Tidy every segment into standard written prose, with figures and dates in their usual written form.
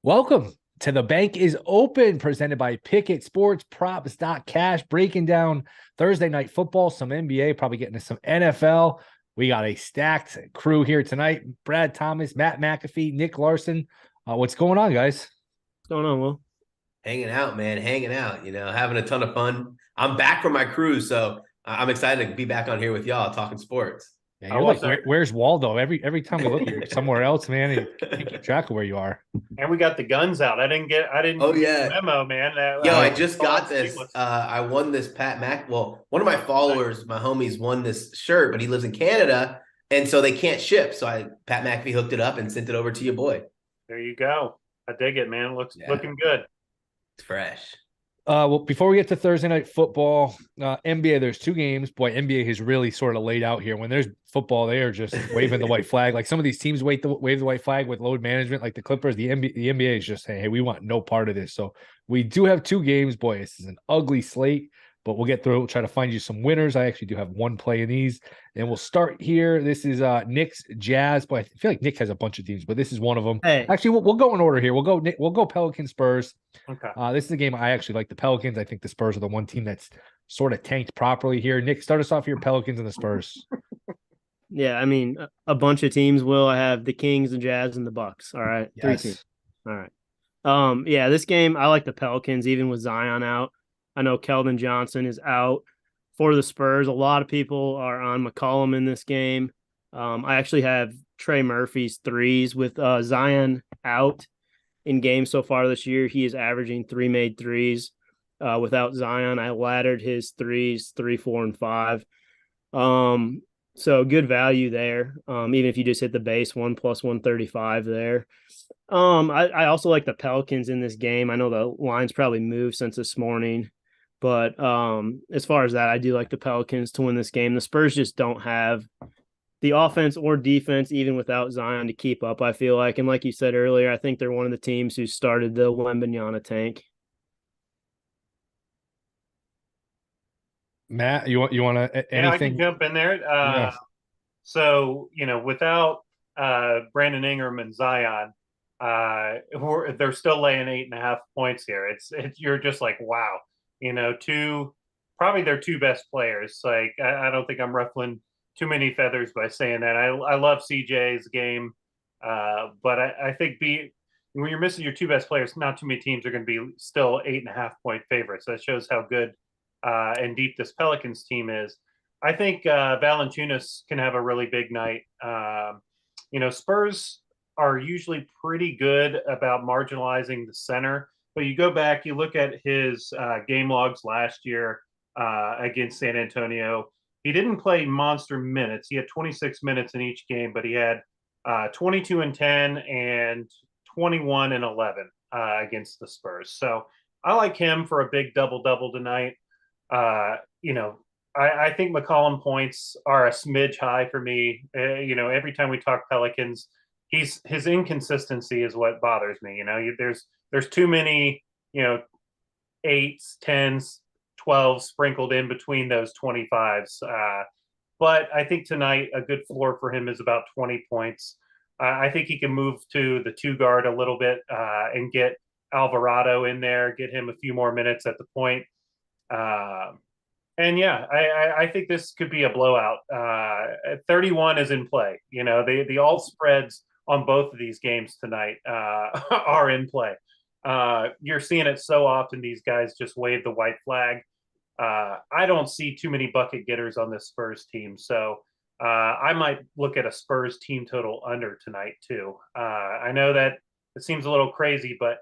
Welcome to The Bank is Open, presented by Pickett Sports Props. Cash, breaking down Thursday night football, some NBA, probably getting to some NFL. We got a stacked crew here tonight. Brad Thomas, Matt McAfee, NicLarson. What's going on, guys? What's going on, Will? Hanging out, man, hanging out, having a ton of fun. I'm back from my cruise, so I'm excited to be back on here with y'all talking sports. Yeah, you're like, where's Waldo? Every time we look, you're somewhere else, man. And you can't keep track of where you are. And we got the guns out. I didn't get the memo, man. I just got this. I won this Pat Mac. Well, one of my followers, my homies, won this shirt, but he lives in Canada, and so they can't ship. So Pat McAfee hooked it up and sent it over to your boy. There you go. I dig it, man. Looking good. It's fresh. Well, before we get to Thursday night football, NBA, there's two games. Boy, NBA has really sort of laid out here. When there's football, they are just waving the white flag. Like some of these teams wave the white flag with load management, like the Clippers. The NBA is just saying, hey, we want no part of this. So we do have two games. Boy, this is an ugly slate, but we'll get through it. We'll try to find you some winners. I actually do have one play in these. And we'll start here. This is Knicks Jazz. Boy, I feel like Nick has a bunch of teams, but this is one of them. Hey. Actually, we'll go in order here. We'll go Pelicans Spurs. Okay. This is a game I actually like the Pelicans. I think the Spurs are the one team that's sort of tanked properly here. Nick, start us off here, Pelicans and the Spurs. Yeah, I mean, a bunch of teams. Will I have the Kings, the Jazz, and the Bucks? All right, yes. 3 teams. All right. Yeah, this game I like the Pelicans, even with Zion out. I know Keldon Johnson is out for the Spurs. A lot of people are on McCollum in this game. I actually have Trey Murphy's threes with Zion out in games so far this year. He is averaging 3 made threes. Without Zion, I laddered his threes 3, 4, and 5. So good value there. Even if you just hit the base 1 plus 135 there. I also like the Pelicans in this game. I know the line's probably moved since this morning, but as far as that, I do like the Pelicans to win this game. The Spurs just don't have the offense or defense, even without Zion, to keep up, I feel like. And like you said earlier, I think they're one of the teams who started the Wembanyama tank. Matt, you want to anything? Yeah, I can jump in there. Yeah. So, without Brandon Ingram and Zion, they're still laying 8.5 points here. It's you're just like, wow, probably their two best players. Like, I don't think I'm ruffling too many feathers by saying that. I love CJ's game, but I think when you're missing your two best players, not too many teams are going to be still 8.5 point favorites. That shows how good and deep this Pelicans team is. I think Valanciunas can have a really big night. Spurs are usually pretty good about marginalizing the center, but you go back, you look at his game logs last year against San Antonio. He didn't play monster minutes. He had 26 minutes in each game, but he had 22 and 10 and 21 and 11 against the Spurs. So I like him for a big double-double tonight. I think McCollum points are a smidge high for me. Every time we talk Pelicans, his inconsistency is what bothers me. There's too many, 8s, 10s, 12s sprinkled in between those 25s. But I think tonight a good floor for him is about 20 points. I think he can move to the 2 guard a little bit and get Alvarado in there, get him a few more minutes at the point. And yeah, I think this could be a blowout. 31 is in play. The alt spreads on both of these games tonight are in play. You're seeing it so often. These guys just wave the white flag. I don't see too many bucket getters on this Spurs team. So I might look at a Spurs team total under tonight too. I know that it seems a little crazy, but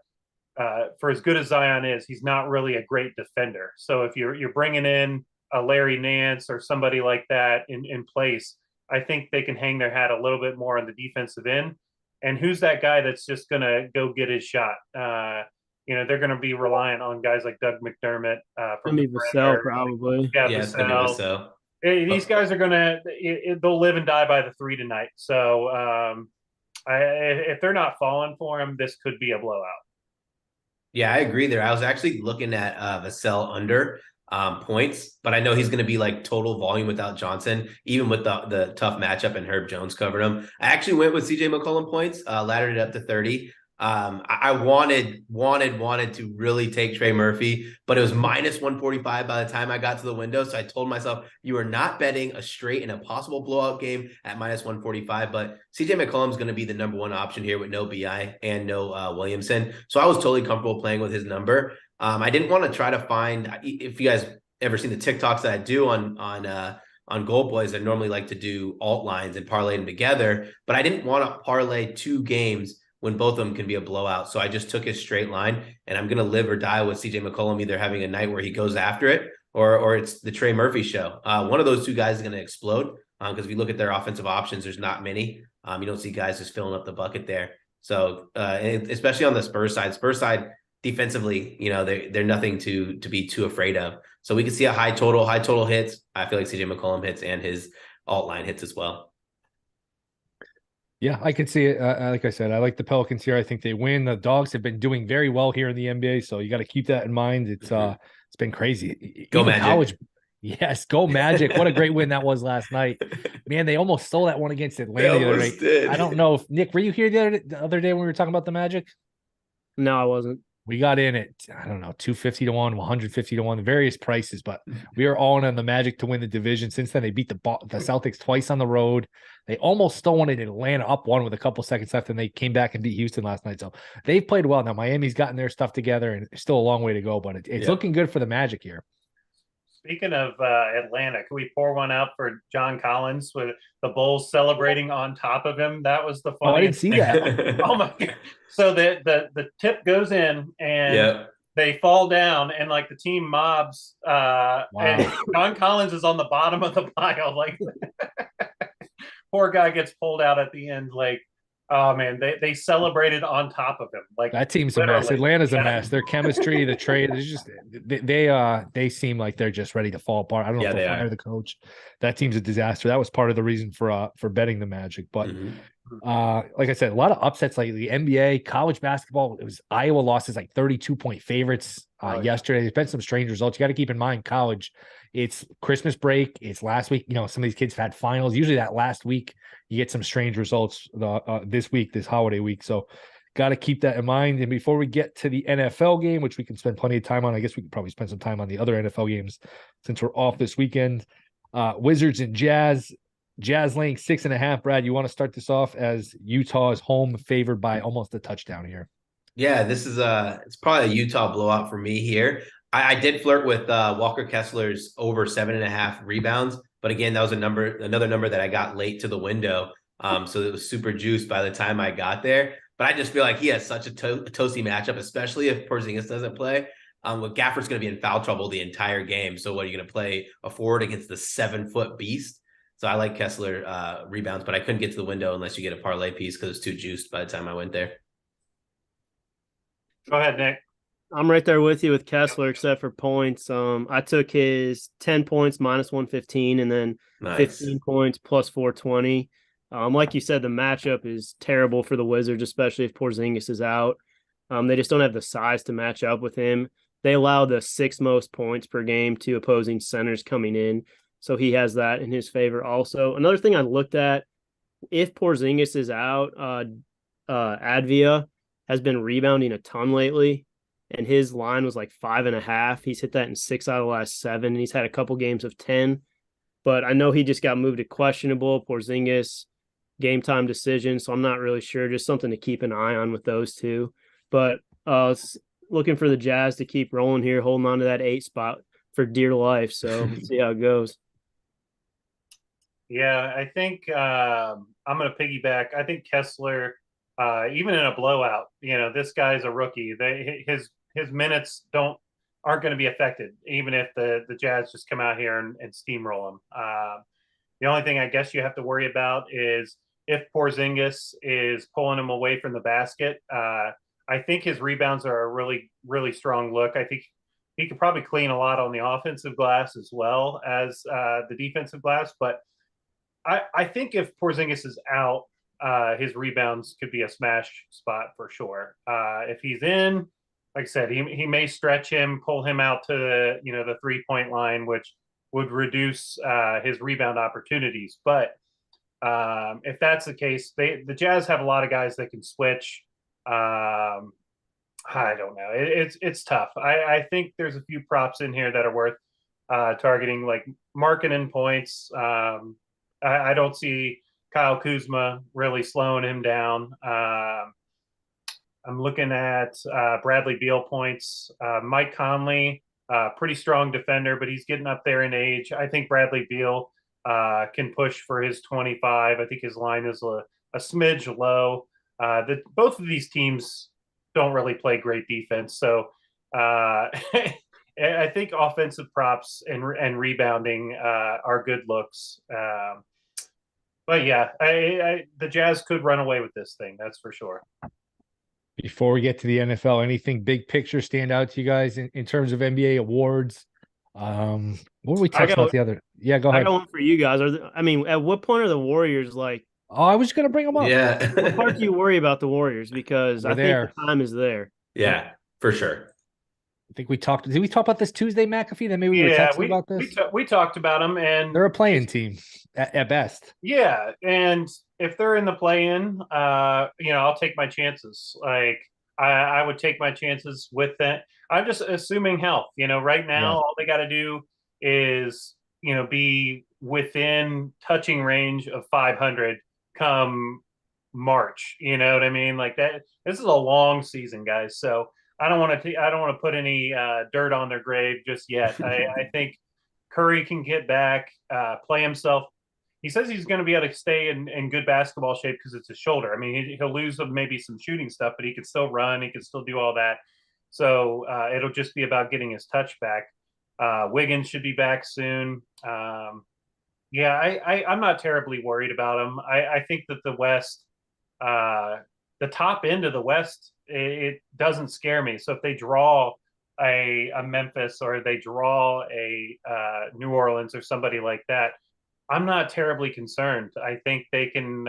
for as good as Zion is, he's not really a great defender. So if you're bringing in a Larry Nance or somebody like that in place, I think they can hang their hat a little bit more on the defensive end. And who's that guy that's just going to go get his shot? They're going to be reliant on guys like Doug McDermott. From Vassell, probably. Yeah, Vassell. These guys are they'll live and die by the 3 tonight. So if they're not falling for him, this could be a blowout. Yeah, I agree there. I was actually looking at Vassell under points, but I know he's going to be like total volume without Johnson, even with the tough matchup and Herb Jones covered him. I actually went with CJ McCollum points, laddered it up to 30. I wanted to really take Trey Murphy, but it was minus 145 by the time I got to the window. So I told myself, you are not betting a straight and a possible blowout game at minus 145. But CJ McCollum's going to be the number one option here with no BI and no Williamson. So I was totally comfortable playing with his number. I didn't want to try to find, if you guys ever seen the TikToks that I do on Gold Boys, I normally like to do alt lines and parlay them together, but I didn't want to parlay two games when both of them can be a blowout. So I just took his straight line, and I'm going to live or die with CJ McCollum either having a night where he goes after it or it's the Trey Murphy show. One of those two guys is going to explode because if you look at their offensive options, there's not many. You don't see guys just filling up the bucket there. So especially on the Spurs side defensively, they're nothing to be too afraid of. So we can see a high total hits. I feel like CJ McCollum hits and his alt line hits as well. Yeah, I can see it. Like I said, I like the Pelicans here. I think they win. The Dogs have been doing very well here in the NBA, so you got to keep that in mind. It's been crazy. Go Even Magic. college, yes, go Magic. What a great win that was last night. Man, they almost stole that one against Atlanta the other night. Did. I don't know if Nick, were you here the other day when we were talking about the Magic? No, I wasn't. We got in at, I don't know, 250 to 1, 150 to 1, the various prices, but we are all in on the Magic to win the division. Since then, they beat the Celtics twice on the road. They almost stole one in Atlanta up one with a couple seconds left, and they came back and beat Houston last night. So they've played well. Now, Miami's gotten their stuff together, and still a long way to go, but it's looking good for the Magic here. Speaking of Atlanta, can we pour one out for John Collins with the Bulls celebrating on top of him? That was the funniest. Oh, I didn't see that. Oh my God. So the tip goes in and they fall down and like the team mobs and John Collins is on the bottom of the pile. Like poor guy gets pulled out at the end. Like, oh man, they celebrated on top of him. Like that team's a mess. Atlanta's a mess. Their chemistry, the trade, it's just they seem like they're just ready to fall apart. I don't know if they'll fire the coach. That team's a disaster. That was part of the reason for betting the Magic. But like I said, a lot of upsets like the NBA, college basketball. It was Iowa losses like 32-point favorites yesterday. There's been some strange results. You got to keep in mind college. It's Christmas break. It's last week. Some of these kids have had finals. Usually that last week you get some strange results this week, this holiday week. So got to keep that in mind. And before we get to the NFL game, which we can spend plenty of time on, I guess we could probably spend some time on the other NFL games since we're off this weekend. Wizards and Jazz. Jazz laying 6.5. Brad, you want to start this off as Utah is home favored by almost a touchdown here. Yeah, this is it's probably a Utah blowout for me here. I did flirt with Walker Kessler's over 7.5 rebounds, but again, that was another number that I got late to the window. So it was super juiced by the time I got there. But I just feel like he has such a toasty matchup, especially if Porzingis doesn't play. With Gafford's going to be in foul trouble the entire game. So what are you going to play a forward against the 7-foot beast? So I like Kessler rebounds, but I couldn't get to the window unless you get a parlay piece because it's too juiced by the time I went there. Go ahead, Nick. I'm right there with you with Kessler, except for points. I took his 10 points minus 115 and then 15 points plus 420. Like you said, the matchup is terrible for the Wizards, especially if Porzingis is out. They just don't have the size to match up with him. They allow the 6th most points per game to opposing centers coming in. So he has that in his favor also. Another thing I looked at, if Porzingis is out, Advia has been rebounding a ton lately, and his line was like 5.5. He's hit that in 6 out of the last 7, and he's had a couple games of 10. But I know he just got moved to questionable. Porzingis, game time decision, so I'm not really sure. Just something to keep an eye on with those two. But looking for the Jazz to keep rolling here, holding on to that 8 spot for dear life. So let's see how it goes. Yeah, I think I'm going to piggyback. I think Kessler, even in a blowout, this guy's a rookie. His minutes aren't going to be affected, even if the Jazz just come out here and steamroll him. The only thing I guess you have to worry about is if Porzingis is pulling him away from the basket. I think his rebounds are a really, really strong look. I think he could probably clean a lot on the offensive glass as well as the defensive glass, but I think if Porzingis is out, his rebounds could be a smash spot for sure. If he's in, like I said, he may stretch him, pull him out to the 3-point line, which would reduce his rebound opportunities. But if that's the case, the Jazz have a lot of guys that can switch. I don't know. It's tough. I think there's a few props in here that are worth targeting, like Markkanen points. I don't see Kyle Kuzma really slowing him down. I'm looking at Bradley Beal points. Mike Conley, pretty strong defender, but he's getting up there in age. I think Bradley Beal can push for his 25. I think his line is a smidge low. Both of these teams don't really play great defense. So I think offensive props and rebounding are good looks. But yeah, the Jazz could run away with this thing. That's for sure. Before we get to the NFL, anything big picture stand out to you guys in terms of NBA awards? What were we talking about the other? Yeah, go ahead. I got one for you guys. At what point are the Warriors like? Oh, I was going to bring them up. Yeah. What part do you worry about the Warriors? Because I think the time is there. Yeah, for sure. I think did we talk about this Tuesday, Mcafee? Then maybe we were texting about this. We talked about them, and they're a play-in team at best. Yeah, and if they're in the play-in, I'll take my chances. Like I would take my chances with that. I'm just assuming health. Right now, all they got to do is be within touching range of 500 come March. You know what I mean? Like that. This is a long season, guys. So I don't want to put any dirt on their grave just yet. I think Curry can get back, play himself. He says he's going to be able to stay in good basketball shape because it's his shoulder. I mean, he'll lose maybe some shooting stuff, but he can still run. He can still do all that. So it'll just be about getting his touch back. Wiggins should be back soon. I'm not terribly worried about him. I think that the West, the top end of the West, it doesn't scare me. So if they draw a Memphis or they draw a New Orleans or somebody like that, I'm not terribly concerned. I think they can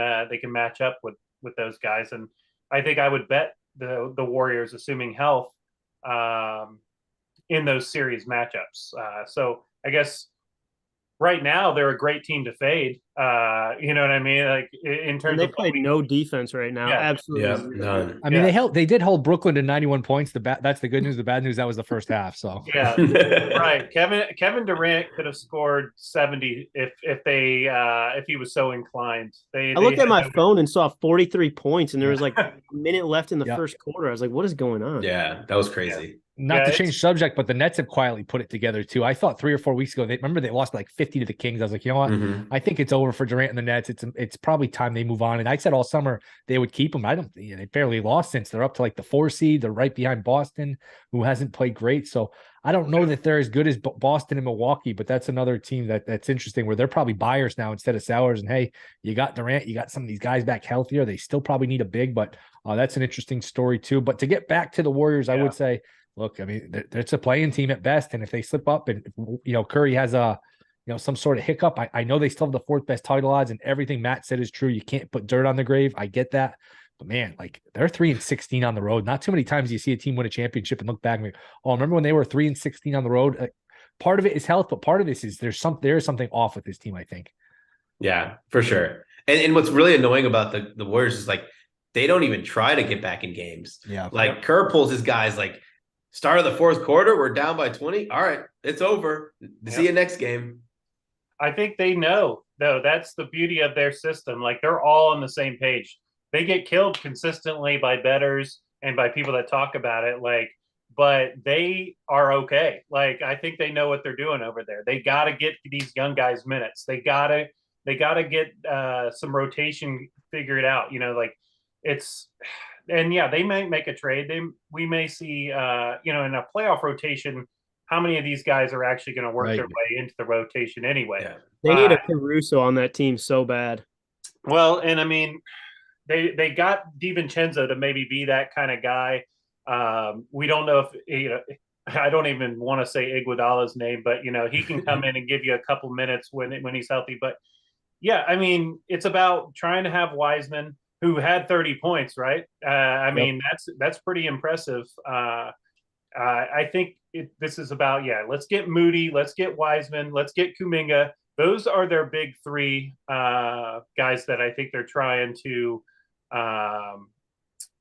match up with those guys, and I think I would bet the Warriors, assuming health, in those series matchups. So I guess right now they're a great team to fade. You know what I mean? Like in terms they played no defense right now. Yeah. Absolutely none. I mean, they did hold Brooklyn to 91 points. That's the good news. The bad news, that was the first half. So yeah, right. Kevin Durant could have scored 70 if he was so inclined. I looked at my phone and saw 43 points, and there was like a minute left in the first quarter. I was like, "What is going on?" Yeah, that was crazy. Not to change subject, but the Nets have quietly put it together too. I thought 3 or 4 weeks ago, they lost like 50 to the Kings. I was like, you know what? I think it's over for Durant and the Nets. It's probably time they move on. And I said all summer they would keep him. They barely lost since they're up to like the 4 seed. They're right behind Boston, who hasn't played great. So I don't know that they're as good as Boston and Milwaukee, but that's another team that's interesting where they're probably buyers now instead of sellers. And hey, you got Durant, you got some of these guys back healthier. They still probably need a big, but that's an interesting story too. But to get back to the Warriors, I would say, look, I mean, it's a playing team at best. And if they slip up and, Curry has some sort of hiccup, I know they still have the 4th best title odds, and everything Matt said is true. You can't put dirt on the grave. I get that. But man, like they're 3-16 on the road. Not too many times you see a team win a championship and look back and remember when they were 3-16 on the road? Part of it is health, but part of this is there is something off with this team, I think. Yeah, for sure. And what's really annoying about the Warriors is like they don't even try to get back in games. Yeah. Like Kerr pulls his guys like start of the 4th quarter, we're down by 20. All right, it's over. See you next game. I think they know, though. That's the beauty of their system. Like they're all on the same page. They get killed consistently by bettors and by people that talk about it. But they are okay. Like I think they know what they're doing over there. They got to get these young guys minutes. They got to get some rotation figured out. They might make a trade. We may see, in a playoff rotation, how many of these guys are actually going to work their way into the rotation anyway. Yeah. They need a Caruso on that team so bad. Well, and I mean, they got DiVincenzo to maybe be that kind of guy. We don't know if, I don't even want to say Iguodala's name, but, he can come in and give you a couple minutes when he's healthy. But, yeah, I mean, it's about trying to have Wiseman, who had 30 points, right? I mean, that's pretty impressive. I think this is about, let's get Moody, let's get Wiseman, let's get Kuminga. Those are their big 3 guys that I think they're trying to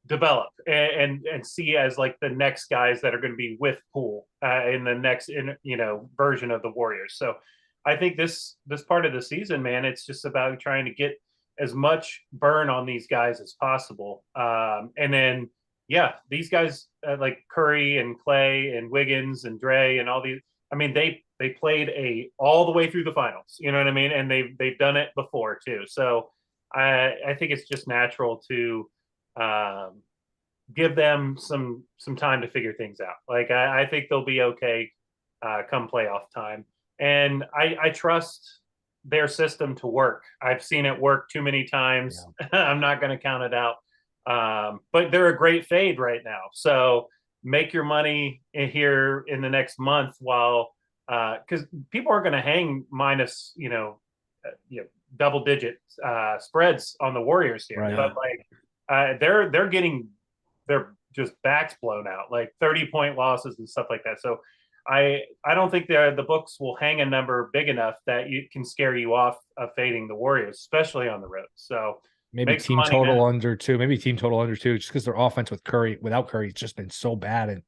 develop and see as like the next guys that are going to be with Poole in the next version of the Warriors. So I think this part of the season, man, it's just about trying to get as much burn on these guys as possible. And then these guys like Curry and Clay and Wiggins and Dre and all these. I mean, they played all the way through the finals. You know what I mean? And they've done it before too. So I think it's just natural to give them some time to figure things out. Like I think they'll be okay come playoff time, and I trust their system to work. I've seen it work too many times. Yeah. I'm not going to count it out. But they're a great fade right now, so make your money here in the next month while because people are going to hang minus double digit spreads on the Warriors here, right. But like they're getting their just backs blown out, like 30-point losses and stuff like that. So I don't think the books will hang a number big enough that you can scare you off of fading the Warriors, especially on the road. So maybe team total under 2, just because their offense without Curry, it's just been so bad. And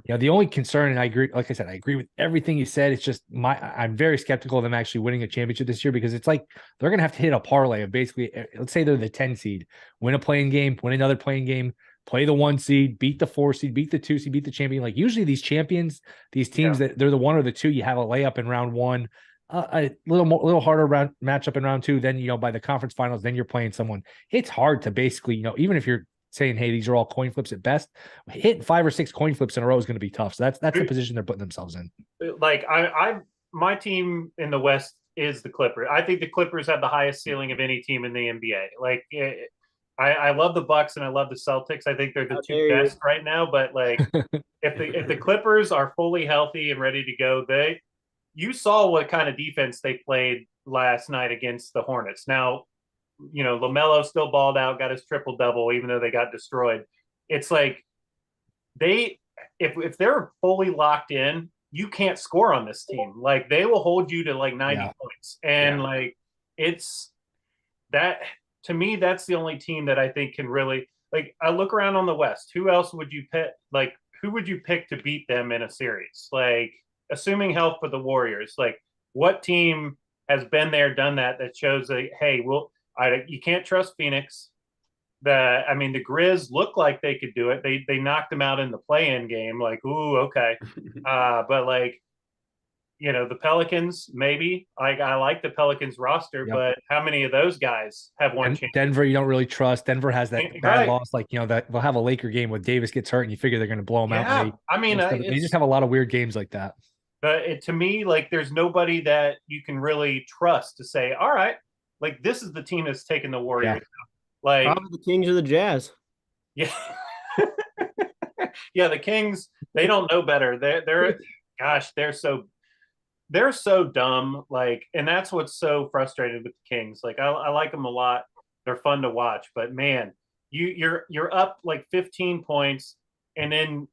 the only concern, and I agree, like I said, I agree with everything you said. It's just I'm very skeptical of them actually winning a championship this year, because it's like they're going to have to hit a parlay of basically, let's say they're the 10 seed, win a playing game, win another playing game, play the 1 seed, beat the 4 seed, beat the 2 seed, beat the champion. Like usually these champions, these teams that they're the 1 or the 2, you have a layup in round 1, a little harder matchup in round 2. Then, by the conference finals, then you're playing someone. It's hard to basically, even if you're saying, hey, these are all coin flips at best, hitting 5 or 6 coin flips in a row is going to be tough. So that's the position they're putting themselves in. Like my team in the West is the Clippers. I think the Clippers have the highest ceiling of any team in the NBA. Like I love the Bucks and I love the Celtics. I think they're the two best right now. But like, if the Clippers are fully healthy and ready to go, you saw what kind of defense they played last night against the Hornets. Now, LaMelo still balled out, got his triple double, even though they got destroyed. It's like if they're fully locked in, you can't score on this team. Like they will hold you to like 90 points, and like it's that. To me, that's the only team that I think can really, like, I look around on the West. Who else would you pick? Like, who would you pick to beat them in a series? Like, assuming health for the Warriors, like, what team has been there, done that shows that, hey, you can't trust Phoenix. The Grizz look like they could do it. They knocked them out in the play-in game. Like, ooh, okay. But like, the Pelicans, maybe. Like I like the Pelicans roster, but how many of those guys have won champions? Denver, you don't really trust. Denver has that bad loss. Like, that they'll have a Laker game where Davis gets hurt and you figure they're going to blow them out. They just have a lot of weird games like that. But to me, like there's nobody that you can really trust to say, all right, like this is the team that's taking the Warriors out. Like probably the Kings or the Jazz. Yeah. Yeah, the Kings, they don't know better. They're so dumb, like, and that's what's so frustrating with the Kings. Like, I like them a lot. They're fun to watch, but man, you're up like 15 points, and then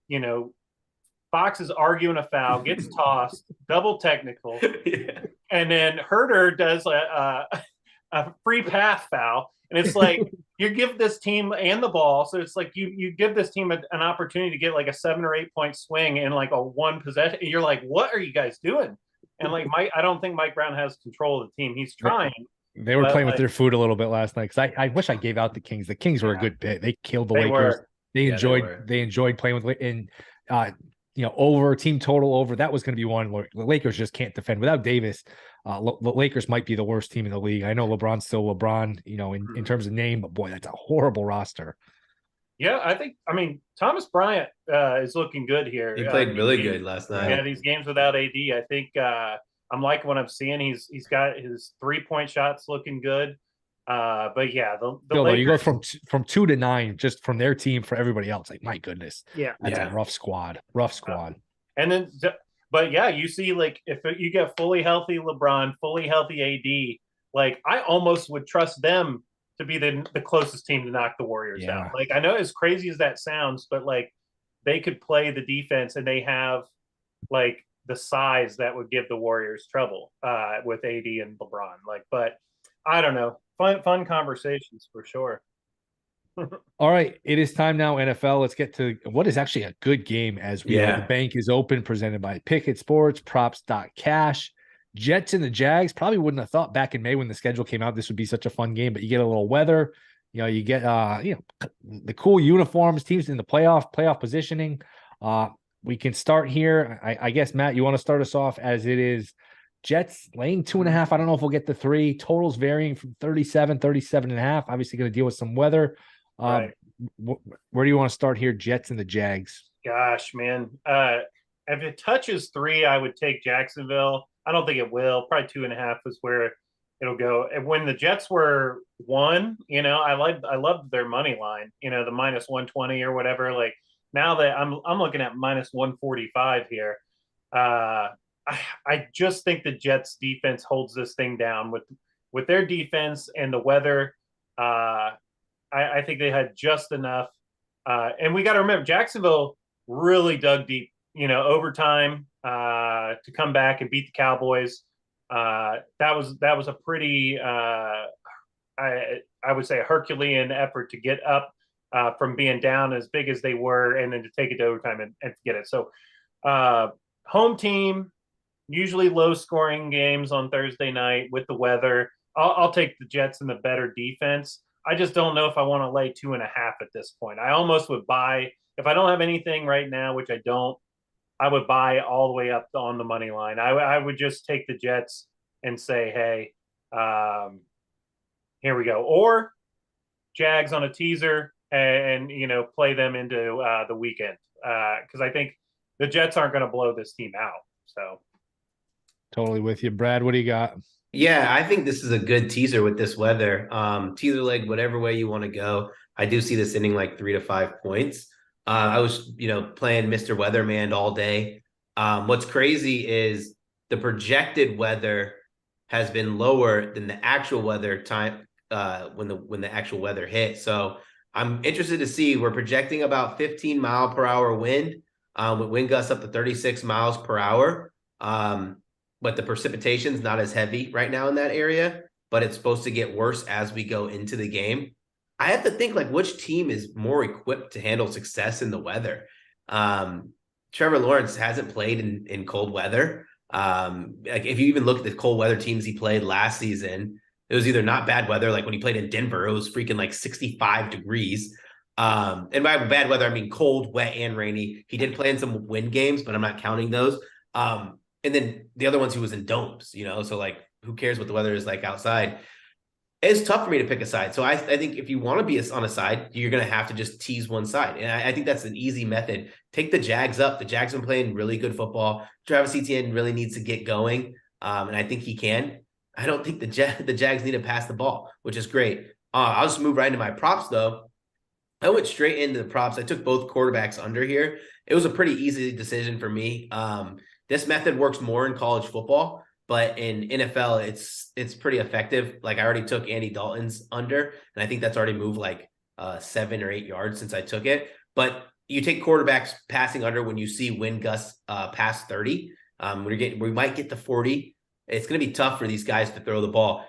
Fox is arguing a foul, gets tossed, double technical, and then Herter does a free path foul, and it's like you give this team and the ball, so it's like you give this team an opportunity to get like a 7 or 8 point swing in like a one possession. And you're like, what are you guys doing? And like I don't think Mike Brown has control of the team. He's trying. They were playing with their food a little bit last night, because I wish I gave out the Kings. The Kings were a good bit. They killed the Lakers. They enjoyed playing with, and over team total over. That was going to be one. The Lakers just can't defend without Davis. The Lakers might be the worst team in the league. I know LeBron's still LeBron, in terms of name, but boy, that's a horrible roster. Yeah, I mean, Thomas Bryant is looking good here. He played really good last night. Yeah, these games without AD, I think I'm liking what I'm seeing. He's got his 3-point shots looking good. But yeah, the Lakers, you go from 2 to 9 just from their team for everybody else. Like, my goodness, that's a rough squad. And then, but yeah, you see, like if you get fully healthy LeBron, fully healthy AD, like I almost would trust them to be the closest team to knock the Warriors out. Like, I know as crazy as that sounds, but like they could play the defense, and they have like the size that would give the Warriors trouble with AD and LeBron. Like, but I don't know. Fun conversations for sure. All right, it is time now, NFL. Let's get to what is actually a good game as we the bank is open, presented by Pickett Sports, props.cash. Jets and the Jags. Probably wouldn't have thought back in May when the schedule came out this would be such a fun game, but you get a little weather. You get the cool uniforms, teams in the playoff positioning. We can start here. I guess, Matt, you want to start us off as it is Jets laying 2.5. I don't know if we'll get the 3. Totals varying from 37.5. Obviously going to deal with some weather. Right. Where do you want to start here? Jets and the Jags. Gosh, man. If it touches 3, I would take Jacksonville. I don't think it will. Probably 2.5 is where it'll go. And when the Jets were 1, I loved their money line. The -120 or whatever. Like now that I'm looking at -145 here. I just think the Jets defense holds this thing down with their defense and the weather. I think they had just enough. And we got to remember, Jacksonville really dug deep, overtime to come back and beat the Cowboys. That was a pretty, I would say, a Herculean effort to get up from being down as big as they were, and then to take it to overtime and get it. So home team, usually low scoring games on Thursday night with the weather. I'll take the Jets and the better defense. I just don't know if I want to lay 2.5 at this point. I almost would buy, if I don't have anything right now, which I don't, I would buy all the way up on the money line. I would just take the Jets and say, hey, here we go. Or Jags on a teaser and play them into the weekend. Because I think the Jets aren't going to blow this team out. So totally with you. Brad, what do you got? Yeah, I think this is a good teaser with this weather. Teaser leg, whatever way you want to go. I do see this ending like 3 to 5 points. I was, playing Mr. Weatherman all day. What's crazy is the projected weather has been lower than the actual weather time when the actual weather hit. So I'm interested to see. We're projecting about 15 mile per hour wind with wind gusts up to 36 miles per hour. But the precipitation's not as heavy right now in that area, but it's supposed to get worse as we go into the game. I have to think like which team is more equipped to handle success in the weather. Trevor Lawrence hasn't played in cold weather. Like if you even look at the cold weather teams he played last season, it was either not bad weather. Like when he played in Denver, it was freaking like 65 degrees. And by bad weather, I mean cold, wet, and rainy. He did play in some wind games, but I'm not counting those. And then the other ones he was in domes, so like who cares what the weather is like outside? It's tough for me to pick a side. So I think if you want to be on a side, you're going to have to just tease one side. And I think that's an easy method. Take the Jags up. The Jags have been playing really good football. Travis Etienne really needs to get going. And I think he can. I don't think the Jags need to pass the ball, which is great. I'll just move right into my props though. I went straight into the props. I took both quarterbacks under here. It was a pretty easy decision for me. This method works more in college football, but in NFL, it's pretty effective. Like I already took Andy Dalton's under, and I think that's already moved like 7 or 8 yards since I took it. But you take quarterbacks passing under when you see wind gusts past 30. We might get to 40. It's going to be tough for these guys to throw the ball.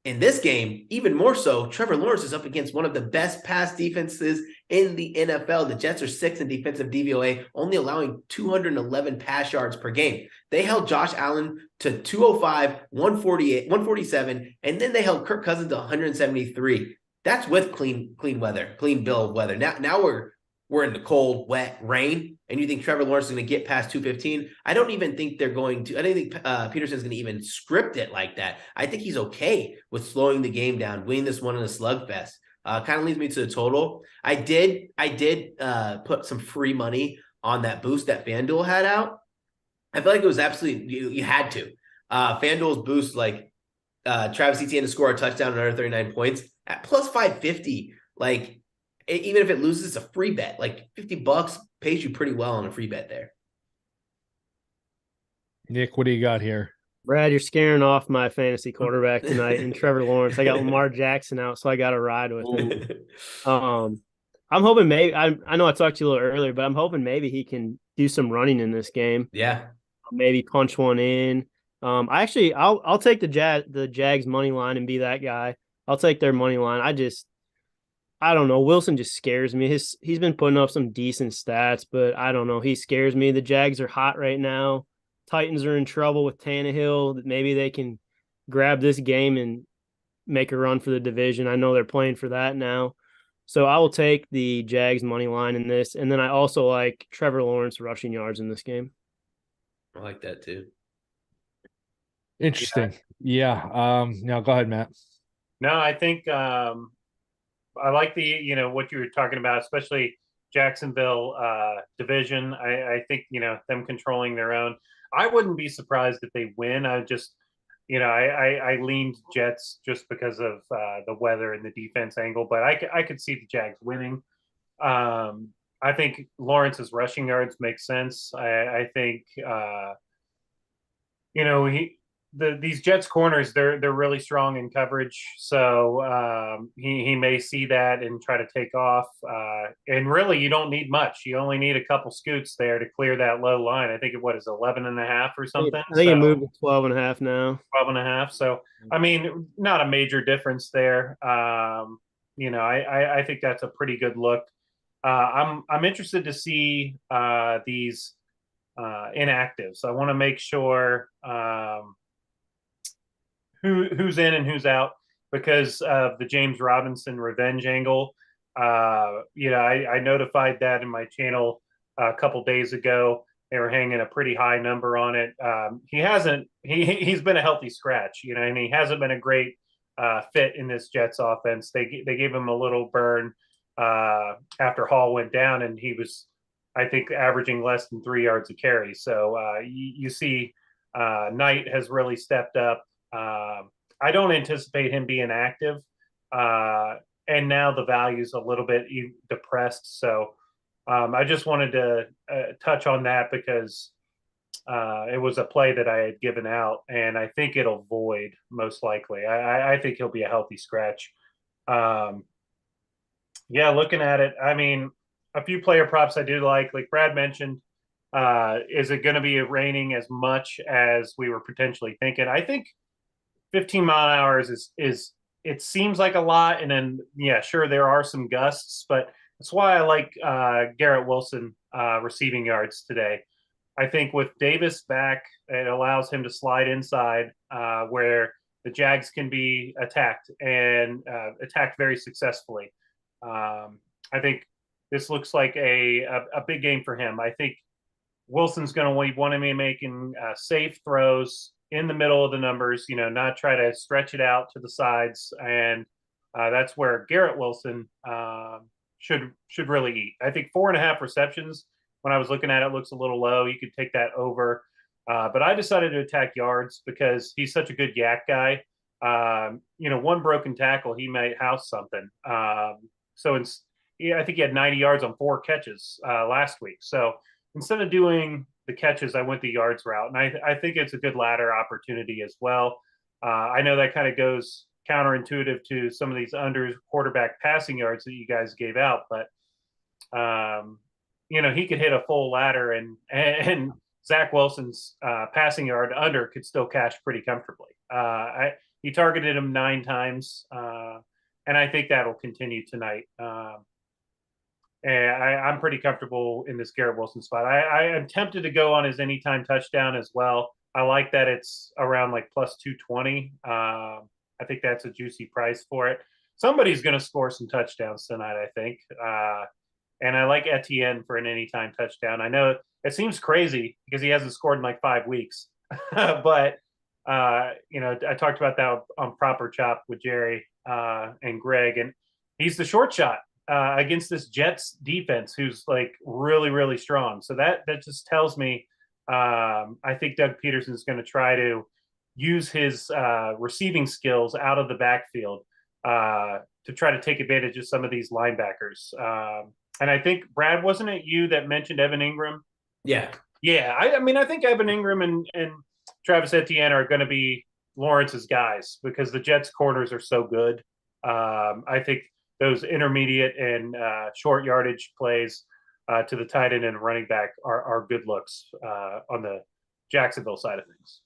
In this game, even more so, Trevor Lawrence is up against one of the best pass defenses in the NFL. The Jets are 6th in defensive DVOA, only allowing 211 pass yards per game. They held Josh Allen to 205, 148, 147, and then they held Kirk Cousins to 173. That's with clean bill of weather. Now we're in the cold, wet, rain, and you think Trevor Lawrence is going to get past 215? I don't even think they're going to. I don't think Peterson's going to even script it like that. I think he's okay with slowing the game down, winning this one in a slugfest. Kind of leads me to the total. I did put some free money on that boost that FanDuel had out. I feel like it was absolutely, you had to. FanDuel's boost, like Travis Etienne to score a touchdown and another 39 points at plus 550. Like, even if it loses, it's a free bet. Like $50 pays you pretty well on a free bet there. Nick, what do you got here? Brad, you're scaring off my fantasy quarterback tonight in Trevor Lawrence. I got Lamar Jackson out, so I got to ride with him. I'm hoping maybe I know I talked to you a little earlier, but I'm hoping maybe he can do some running in this game. Yeah, maybe punch one in. I'll take the Jags money line and be that guy. I'll take their money line. I don't know. Wilson just scares me. He's been putting up some decent stats, but I don't know. He scares me. The Jags are hot right now. Titans are in trouble with Tannehill. Maybe they can grab this game and make a run for the division. I know they're playing for that now. So I will take the Jags money line in this. And then I also like Trevor Lawrence rushing yards in this game. I like that too. Interesting. Yeah. Now go ahead, Matt. No, I think I like what you were talking about, especially Jacksonville division. I think, them controlling their own. I wouldn't be surprised if they win. I just, I leaned Jets just because of the weather and the defense angle, but I could see the Jags winning. I think Lawrence's rushing yards make sense. I think, these Jets corners, they're really strong in coverage, so he may see that and try to take off. And really, you don't need much. You only need a couple scoots there to clear that low line. I think it is 11.5 or something. I think it moved to 12.5 now. 12.5. So I mean, not a major difference there. I think that's a pretty good look. I'm interested to see these inactives. I want to make sure who's in and who's out because of the James Robinson revenge angle. I notified that in my channel a couple days ago. They were hanging a pretty high number on it. He's been a healthy scratch, and he hasn't been a great fit in this Jets offense. They gave him a little burn after Hall went down, and he was, I think, averaging less than 3 yards a carry. So you see Knight has really stepped up. I don't anticipate him being active. And now the value's a little bit depressed. So I just wanted to touch on that because it was a play that I had given out, and I think it'll void most likely. I think he'll be a healthy scratch. Looking at it, I mean, a few player props I do like Brad mentioned. Is it going to be raining as much as we were potentially thinking? I think 15 mile an hour is it seems like a lot, and then sure there are some gusts, but that's why I like Garrett Wilson receiving yards today. I think with Davis back, it allows him to slide inside where the Jags can be attacked and attacked very successfully. I think this looks like a big game for him. I think Wilson's going to want to be making safe throws in the middle of the numbers, not try to stretch it out to the sides. And that's where Garrett Wilson should really eat. I think 4.5 receptions, when I was looking at it, looks a little low. You could take that over. But I decided to attack yards because he's such a good yak guy. One broken tackle, he might house something. I think he had 90 yards on 4 catches last week. So instead of doing the catches, I went the yards route. And I think it's a good ladder opportunity as well. I know that kind of goes counterintuitive to some of these under quarterback passing yards that you guys gave out, but he could hit a full ladder, and Zach Wilson's passing yard under could still cash pretty comfortably. He targeted him 9 times, and I think that'll continue tonight. And I'm pretty comfortable in this Garrett Wilson spot. I am tempted to go on his anytime touchdown as well. I like that it's around like plus 220. I think that's a juicy price for it. Somebody's going to score some touchdowns tonight, I think. And I like Etienne for an anytime touchdown. I know it seems crazy because he hasn't scored in like 5 weeks. But, I talked about that on Proper Chop with Jerry and Greg. And he's the short shot against this Jets defense who's like really, really strong. So that just tells me I think Doug Peterson's going to try to use his receiving skills out of the backfield to try to take advantage of some of these linebackers. And I think, Brad, wasn't it you that mentioned Evan Ingram? Yeah. Yeah. I think Evan Ingram and Travis Etienne are going to be Lawrence's guys because the Jets corners are so good. I think those intermediate and short yardage plays to the tight end and running back are good looks on the Jacksonville side of things.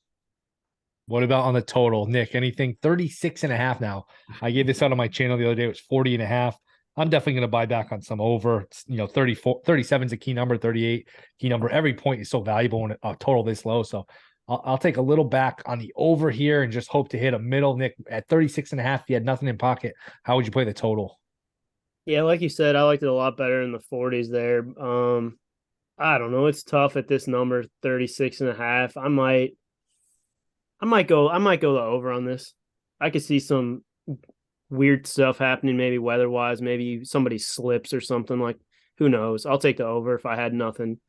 What about on the total, Nick? Anything? 36.5 now. I gave this out on my channel the other day. It was 40.5. I'm definitely going to buy back on some over. It's, 37 is a key number, 38 key number. Every point is so valuable in a total this low. So I'll take a little back on the over here and just hope to hit a middle. Nick, at 36.5, if you had nothing in pocket, how would you play the total? Yeah, like you said, I liked it a lot better in the 40s there. I don't know. It's tough at this number, 36.5. I might go the over on this. I could see some weird stuff happening, maybe weather-wise, maybe somebody slips or something. Like, who knows? I'll take the over if I had nothing.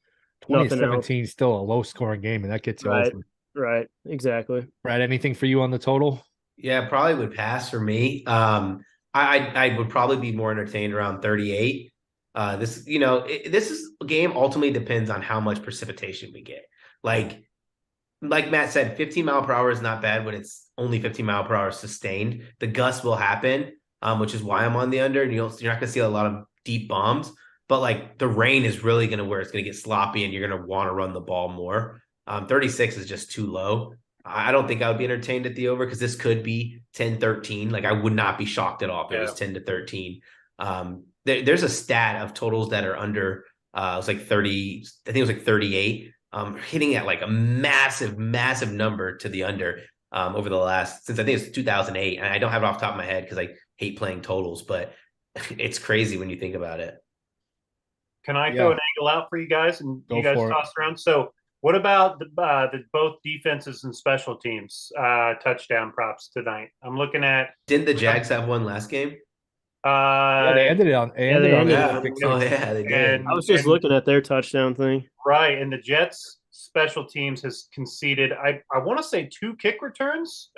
2017 is still a low-scoring game, and that gets you over. Right, exactly. Brad, anything for you on the total? Yeah, probably would pass for me. I would probably be more entertained around 38. This is a game ultimately depends on how much precipitation we get. Like Matt said, 15 mile per hour is not bad when it's only 15 mile per hour sustained. The gusts will happen, which is why I'm on the under. And you're not going to see a lot of deep bombs, but like the rain is really going to where it's going to get sloppy and you're going to want to run the ball more. 36 is just too low. I don't think I would be entertained at the over because this could be 10-13. Like I would not be shocked at all if it was 10-13. There's a stat of totals that are under it was like 30, I think it was like 38. Hitting at like a massive number to the under over the last, since I think it's 2008. And I don't have it off the top of my head because I hate playing totals, but it's crazy when you think about it. Can I throw an angle out for you guys and Go you guys for it. toss around? So what about the both defenses and special teams touchdown props tonight? I'm looking at. Didn't the Jags have one last game? Yeah, they ended it on. They ended it on. They did. I was just looking at their touchdown thing. Right, and the Jets special teams has conceded. I want to say 2 kick returns.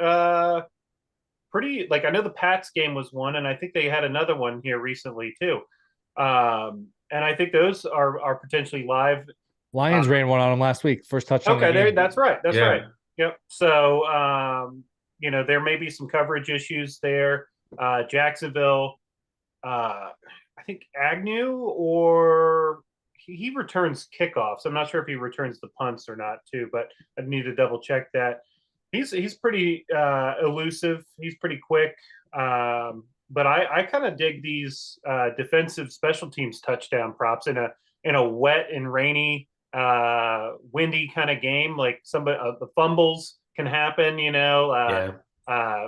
Pretty like I know the Pats game was one, and I think they had another one here recently too. And I think those are potentially live. Lions ran one on them last week. First touchdown. Okay, that's right. That's right. Yep. So there may be some coverage issues there. Jacksonville. I think Agnew or he returns kickoffs. I'm not sure if he returns the punts or not too, but I need to double check that. He's pretty elusive. He's pretty quick. But I kind of dig these defensive special teams touchdown props in a wet and rainy, windy kind of game. Like the fumbles can happen,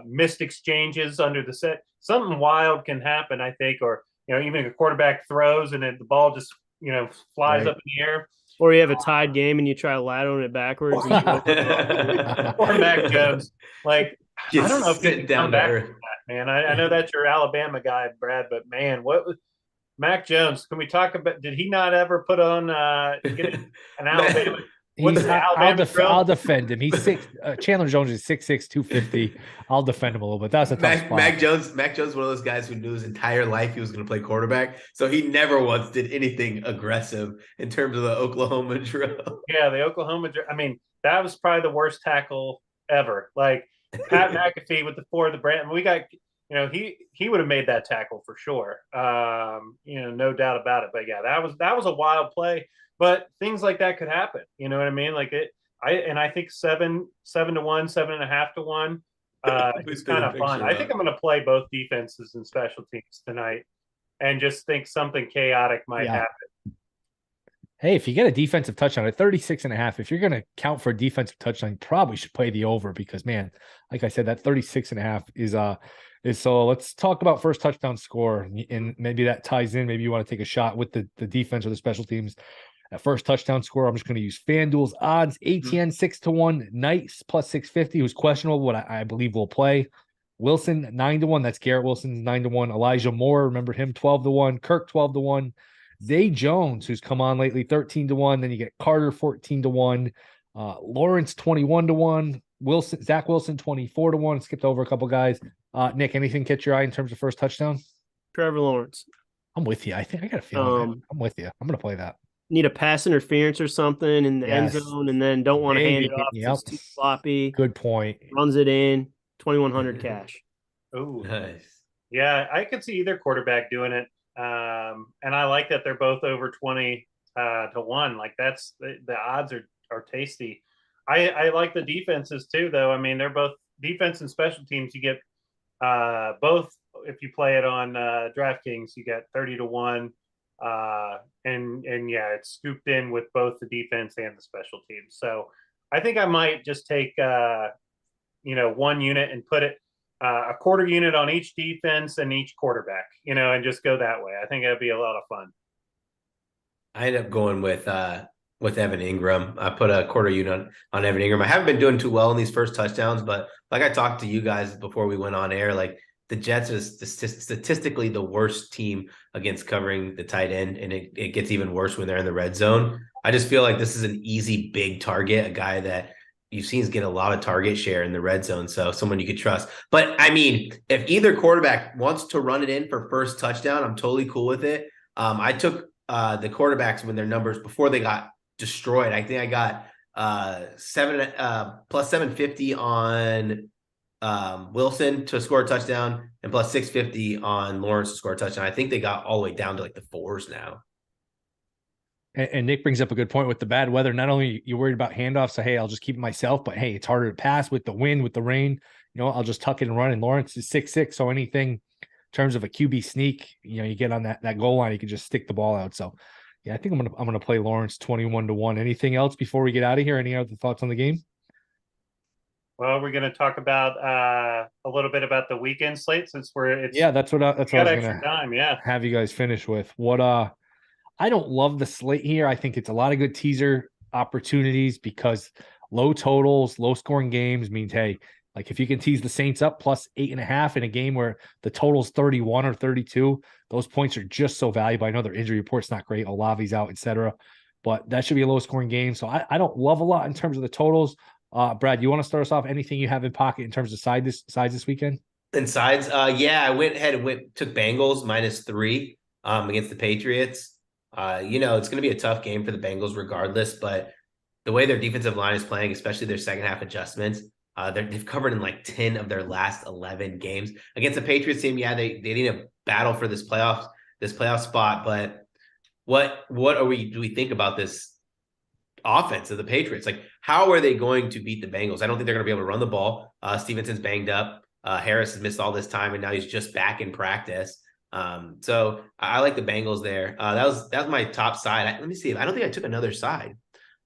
missed exchanges under the set. Something wild can happen, I think, or even a quarterback throws and then the ball just flies up in the air. Or you have a tied game and you try laterally it backwards. Or Mac Jones. Like, I don't know if he can come back from that, man. I know that's your Alabama guy, Brad, but man, what was Mac Jones? Can we talk about? Did he not ever put on get an Alabama? I'll defend him. He's Chandler Jones is 6'6", 250. I'll defend him a little bit. That's a tough spot. Mac Jones, one of those guys who knew his entire life he was going to play quarterback, so he never once did anything aggressive in terms of the Oklahoma drill. Yeah, the Oklahoma drill. I mean, that was probably the worst tackle ever. Like Pat McAfee with the 4 of the brand. We got, he would have made that tackle for sure. No doubt about it. But yeah, that was a wild play. But things like that could happen. You know what I mean? Like I think 7-1, 7.5 to 1. It's kind of fun. I think I'm going to play both defenses and special teams tonight, and just think something chaotic might happen. Hey, if you get a defensive touchdown at 36.5, if you're going to count for a defensive touchdown, you probably should play the over because, man, like I said, that 36.5 is so. Let's talk about first touchdown score, and maybe that ties in. Maybe you want to take a shot with the defense or the special teams. At first touchdown score, I'm just going to use FanDuel's odds. ATN 6-1, Knights plus 650, who's questionable, but I believe will play. Wilson 9-1. That's Garrett Wilson's 9-1. Elijah Moore, remember him, 12-1. Kirk 12-1. Zay Jones, who's come on lately, 13-1. Then you get Carter 14-1. Lawrence 21-1. Zach Wilson 24-1. Skipped over a couple guys. Nick, anything catch your eye in terms of first touchdown? Trevor Lawrence. I'm with you. I think I got a feeling. I'm with you. I'm going to play that. Need a pass interference or something in the end zone, and then don't want to hand it off. It's too sloppy. Good point. Runs it in. 2,100 cash. Oh, nice. Yeah, I could see either quarterback doing it. And I like that they're both over 20 to 1. Like that's the odds are tasty. I like the defenses too, though. I mean, they're both defense and special teams. You get both if you play it on DraftKings, you get 30-1. And yeah, it's scooped in with both the defense and the special teams. So I think I might just take one unit and put it a quarter unit on each defense and each quarterback, and just go that way. I think that'd be a lot of fun. I ended up going with Evan Ingram. I put a quarter unit on Evan Ingram. I haven't been doing too well in these first touchdowns, but like I talked to you guys before we went on air, like the Jets are statistically the worst team against covering the tight end, and it gets even worse when they're in the red zone. I just feel like this is an easy big target, a guy that you've seen get a lot of target share in the red zone, so someone you could trust. But I mean, if either quarterback wants to run it in for first touchdown, I'm totally cool with it. I took the quarterbacks when their numbers before they got destroyed. I think I got plus 750 on Wilson to score a touchdown and plus 650 on Lawrence to score a touchdown. I think they got all the way down to like the 4s now. And Nick brings up a good point with the bad weather. Not only you're worried about handoffs, so hey, I'll just keep it myself, but hey, it's harder to pass with the wind, with the rain. I'll just tuck it and run. And Lawrence is 6'6", so anything in terms of a QB sneak, you get on that goal line, you can just stick the ball out. So yeah, I think I'm gonna play Lawrence 21-1. Anything else before we get out of here? Any other thoughts on the game? Well, we're going to talk about a little bit about the weekend slate since that's what I was extra time. Yeah, have you guys finish with. What I don't love the slate here. I think it's a lot of good teaser opportunities because low totals, low scoring games means, hey, like if you can tease the Saints up plus 8.5 in a game where the total's 31 or 32, those points are just so valuable. I know their injury report's not great. Olavi's out, etc. But that should be a low scoring game. So I don't love a lot in terms of the totals. Brad, you want to start us off? Anything you have in pocket in terms of sides this weekend? And sides, I went ahead and took Bengals -3 against the Patriots. It's going to be a tough game for the Bengals regardless, but the way their defensive line is playing, especially their second half adjustments, they've covered in like 10 of their last 11 games against the Patriots team. Yeah, they need a battle for this playoff spot, but what do we think about this offense of the Patriots? Like, how are they going to beat the Bengals? I don't think they're going to be able to run the ball. Stevenson's banged up. Harris has missed all this time, and now he's just back in practice. So I like the Bengals there. That was my top side. Let me see. I don't think I took another side.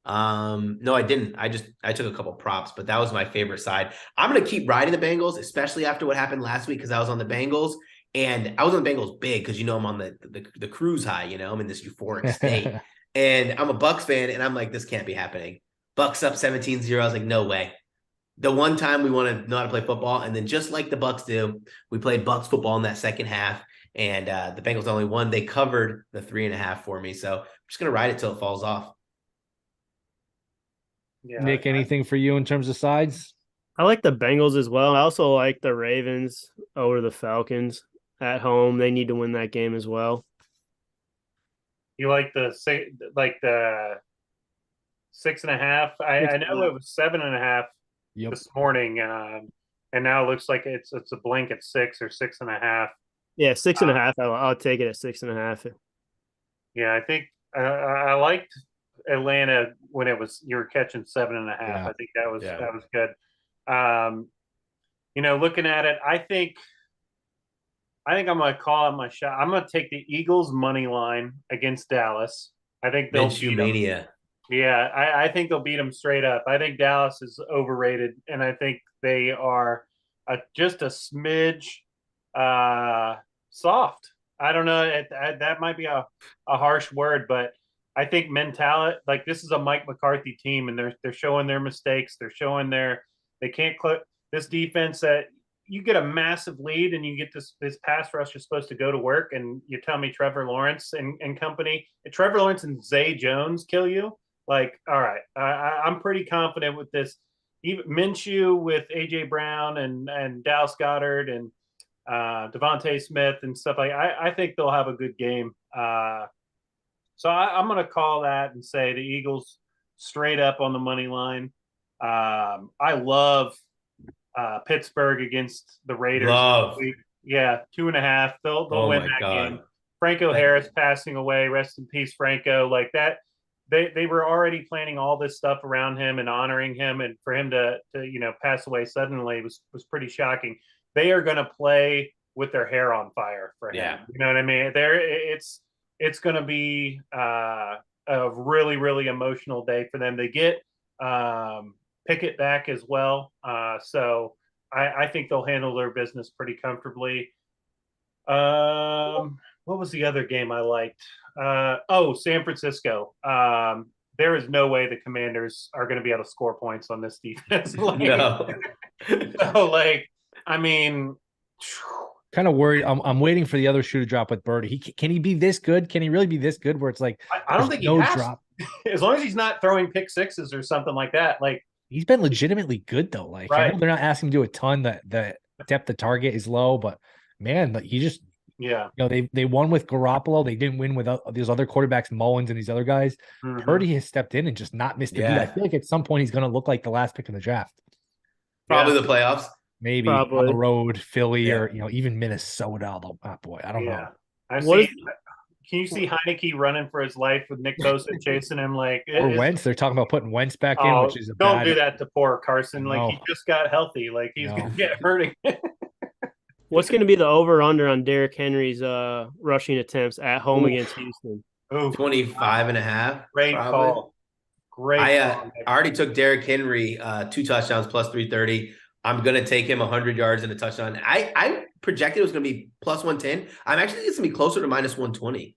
No, I didn't. I took a couple props, but that was my favorite side. I'm going to keep riding the Bengals, especially after what happened last week, because I was on the Bengals, and I was on the Bengals big because, I'm on the cruise high, I'm in this euphoric state. And I'm a Bucs fan, and I'm like, this can't be happening. Bucs up 17-0. I was like, no way. The one time we want to know how to play football, and then just like the Bucs do, we played Bucs football in that second half, and the Bengals only won. They covered the 3.5 for me, so I'm just going to ride it till it falls off. Yeah, Nick, anything for you in terms of sides? I like the Bengals as well. I also like the Ravens over the Falcons at home. They need to win that game as well. You like the 6.5? I know it was 7.5 this morning, and now it looks like it's a blanket 6 or 6.5. Yeah, 6.5. I'll take it at 6.5. Yeah, I think I liked Atlanta when you were catching 7.5. Yeah. I think that was good. Looking at it, I think I'm going to call out my shot. I'm going to take the Eagles money line against Dallas. I think they'll beat them. Yeah, I think they'll beat them straight up. I think Dallas is overrated, and I think they are just a smidge soft. I don't know. That might be a harsh word, but I think mentality, like this is a Mike McCarthy team, and they're showing their mistakes. They're showing they can't clip this defense that you get a massive lead and you get this pass rush is supposed to go to work, and you tell me Trevor Lawrence and company, Trevor Lawrence and Zay Jones kill you. Like, all right, I'm pretty confident with this. Even Minshew with AJ Brown and Dallas Goedert and Devontae Smith and stuff like. I think they'll have a good game. So I'm going to call that and say the Eagles straight up on the money line. I love Pittsburgh against the Raiders. Yeah, 2.5. They'll win that game. Franco Harris passing away. Rest in peace, Franco. Like that. They were already planning all this stuff around him and honoring him, and for him to pass away suddenly was pretty shocking. They are going to play with their hair on fire for him. Yeah. You know what I mean? It's going to be a really, really emotional day for them. They get Pickett back as well. So I think they'll handle their business pretty comfortably. What was the other game I liked? San Francisco. There is no way the Commanders are going to be able to score points on this defense. No. So, I mean, kind of worried. I'm waiting for the other shoe to drop with Birdie. Can he be this good? Can he really be this good? Where it's like I don't think he has. Drop. As long as he's not throwing pick sixes or something like that. He's been legitimately good though. Right. I know they're not asking him to do a ton. The depth of target is low, but man, he just. Yeah, they won with Garoppolo. They didn't win with these other quarterbacks, Mullins and these other guys. Mm-hmm. Purdy has stepped in and just not missed a beat. I feel like at some point he's going to look like the last pick in the draft. Probably the playoffs. Maybe on the road, Philly, or even Minnesota. Although, boy, I don't know. Can you see Heineke running for his life with Nick Bosa chasing him? Or Wentz. They're talking about putting Wentz back in, which is don't do that to poor Carson. He just got healthy. He's going to get hurting. What's going to be the over-under on Derrick Henry's rushing attempts at home against Houston? 25.5. Great call. Great call. I already took Derrick Henry 2 touchdowns plus 330. I'm going to take him 100 yards and a touchdown. I projected it was going to be plus 110. I'm actually going to be closer to minus 120.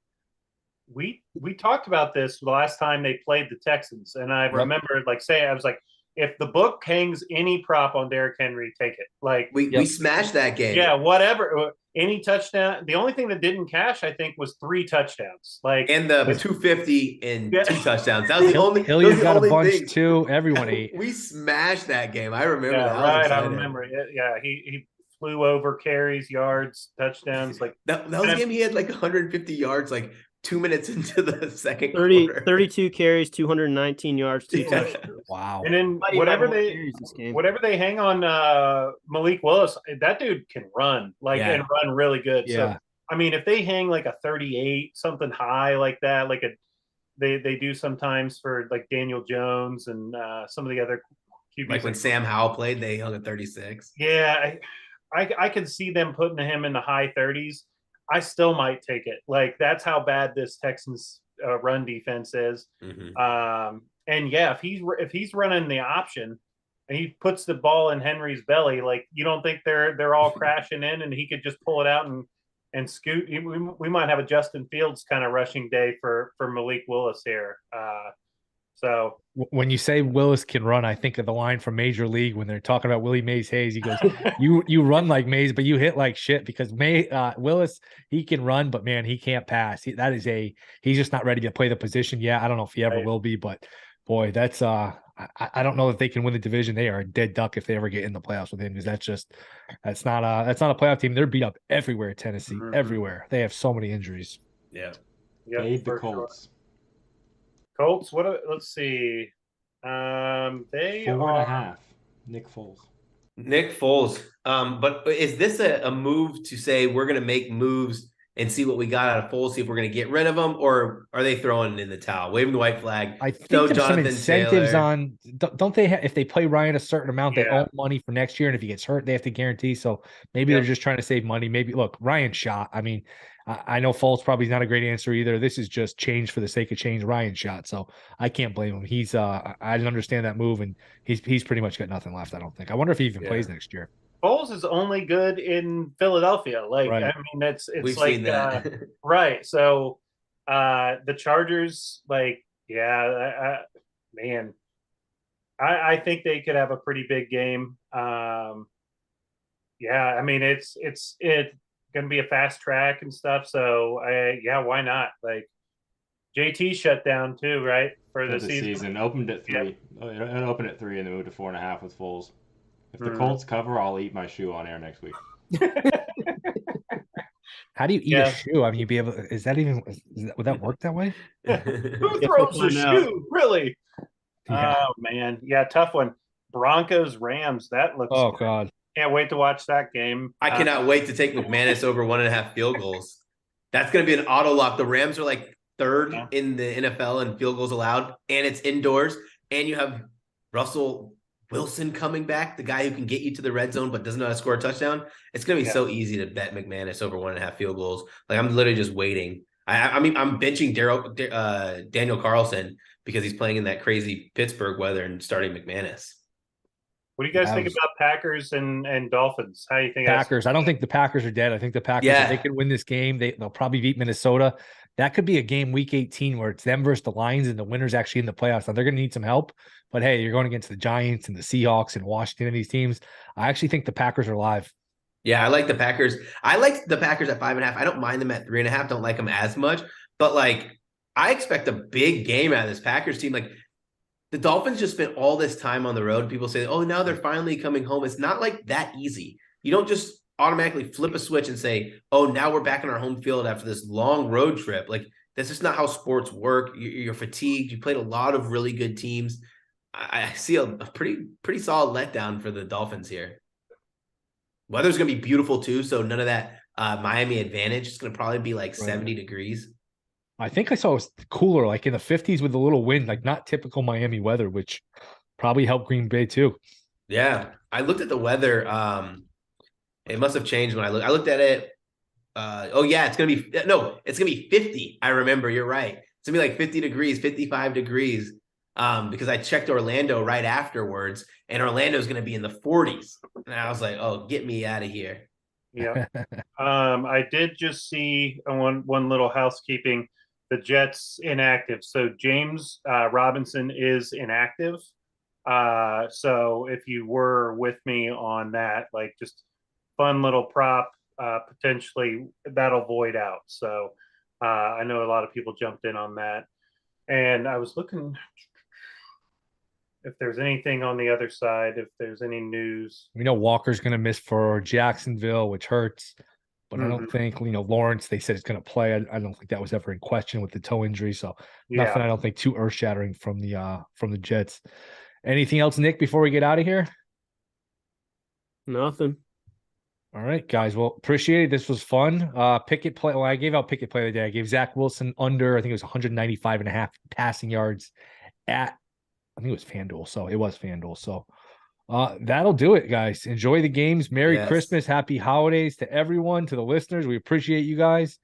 We talked about this the last time they played the Texans, and I remember I was like, if the book hangs any prop on Derrick Henry, take it. We smashed that game. Yeah, whatever. Any touchdown. The only thing that didn't cash, I think, was 3 touchdowns. And the 250 and 2 touchdowns. That was the only. Hilliard's got a bunch too. Everyone ate. We smashed that game. I remember that. Right, I remember it. Yeah, he flew over carries, yards, touchdowns. That was the game he had 150 yards 2 minutes into the second quarter. 32 carries, 219 yards, 2 touchdowns. Wow. And then whatever they hang on Malik Willis, that dude can run and run really good. Yeah. So I mean, if they hang a 38, something high like that, they do sometimes for Daniel Jones and some of the other QBs. When Sam Howell played, they hung a 36. Yeah, I could see them putting him in the high 30s. I still might take it. That's how bad this Texans run defense is. Mm-hmm. And yeah, if he's running the option and he puts the ball in Henry's belly, you don't think they're all crashing in and he could just pull it out and scoot. We might have a Justin Fields kind of rushing day for Malik Willis here. So when you say Willis can run, I think of the line from Major League when they're talking about Willie Mays Hayes. He goes, "You run like Mays, but you hit like shit." Because Willis, he can run, but man, he can't pass. He's just not ready to play the position yet. I don't know if he ever will be, but boy, that's I don't know if they can win the division. They are a dead duck if they ever get in the playoffs with him, because that's not a playoff team. They're beat up everywhere. Tennessee, everywhere. They have so many injuries. Yeah. Fade the Colts. Sure. Colts, let's see. They 4.5. Nick Foles. But is this a move to say we're going to make moves and see what we got out of Foles, see if we're going to get rid of him, or are they throwing in the towel, waving the white flag? I think there's some incentives on. Don't they have, if they play Ryan a certain amount, they owe money for next year, and if he gets hurt, they have to guarantee. So maybe they're just trying to save money. Maybe look, Ryan shot. I mean, I know Foles probably is not a great answer either. This is just change for the sake of change. Ryan shot, so I can't blame him. He's I didn't understand that move, and he's pretty much got nothing left. I don't think. I wonder if he even plays next year. Foles is only good in Philadelphia. Right. I mean, it's We've like seen that. right. So the Chargers, man, I think they could have a pretty big game. I mean, it's going to be a fast track and stuff. So why not? JT shut down too, right? For the season. Opened at 3. Yep. It opened at 3 and then moved to 4.5 with Foles. If the Colts cover, I'll eat my shoe on air next week. How do you eat a shoe? I mean, you'd be able. Would that work that way? Who throws a shoe? Really? Yeah. Oh man, tough one. Broncos Rams. That looks. Oh god. Can't wait to watch that game. I cannot wait to take McManus over 1.5 field goals. That's going to be an auto lock. The Rams are third in the NFL in field goals allowed, and it's indoors. And you have Russell Wilson coming back, the guy who can get you to the red zone but doesn't know how to score a touchdown. It's going to be so easy to bet McManus over 1.5 field goals. Like, I'm literally just waiting. I mean, I'm benching Daniel Carlson because he's playing in that crazy Pittsburgh weather and starting McManus. What do you guys think about Packers and Dolphins? How do you think? Packers? I don't think the Packers are dead. I think the Packers, if they can win this game, they'll probably beat Minnesota. That could be a game week 18 where it's them versus the Lions and the winner's actually in the playoffs. Now, they're going to need some help, but hey, you're going against the Giants and the Seahawks and Washington and these teams. I actually think the Packers are live. Yeah, I like the Packers. I like the Packers at 5.5. I don't mind them at 3.5. Don't like them as much, but like, I expect a big game out of this Packers team. Like, the Dolphins just spent all this time on the road. People say, oh, now they're finally coming home. It's not like that easy. You don't just automatically flip a switch and say, oh, now we're back in our home field after this long road trip. Like, that's just not how sports work. You're fatigued. You played a lot of really good teams. I see a pretty solid letdown for the Dolphins here. Weather's going to be beautiful too, so none of that Miami advantage. It's going to probably be like 70 degrees. I think I saw it was cooler, like in the 50s with a little wind, like not typical Miami weather, which probably helped Green Bay too. Yeah, I looked at the weather. It must have changed when I looked at it. It's gonna be 50. I remember. You're right. It's gonna be like 50 degrees, 55 degrees. Because I checked Orlando right afterwards, and Orlando's gonna be in the 40s, and I was like, oh, get me out of here. Yeah. I did just see one little housekeeping. The Jets inactive. So James Robinson is inactive. So if you were with me on that, like, just fun little prop, potentially that'll void out. So I know a lot of people jumped in on that. And I was looking if there's anything on the other side, if there's any news. We know Walker's going to miss for Jacksonville, which hurts. But I don't think, Lawrence, they said it's going to play. I don't think that was ever in question with the toe injury. So nothing, I don't think, too earth-shattering from the Jets. Anything else, Nick, before we get out of here? Nothing. All right, guys. Well, appreciate it. This was fun. Pickett play. Well, I gave out Pickett play of the day. I gave Zach Wilson under, I think it was 195.5 passing yards at, I think it was FanDuel. So it was FanDuel. So that'll do it, guys. Enjoy the games. Merry Christmas. Happy holidays to everyone, to the listeners. We appreciate you guys.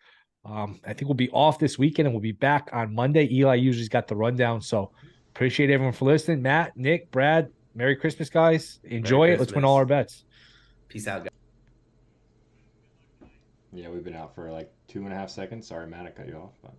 I think we'll be off this weekend and we'll be back on Monday. Eli usually's got the rundown. So appreciate everyone for listening. Matt, Nick, Brad, Merry Christmas, guys. Enjoy it. Let's win all our bets. Peace out, guys. Yeah, we've been out for like 2.5 seconds. Sorry, Matt, I cut you off. But...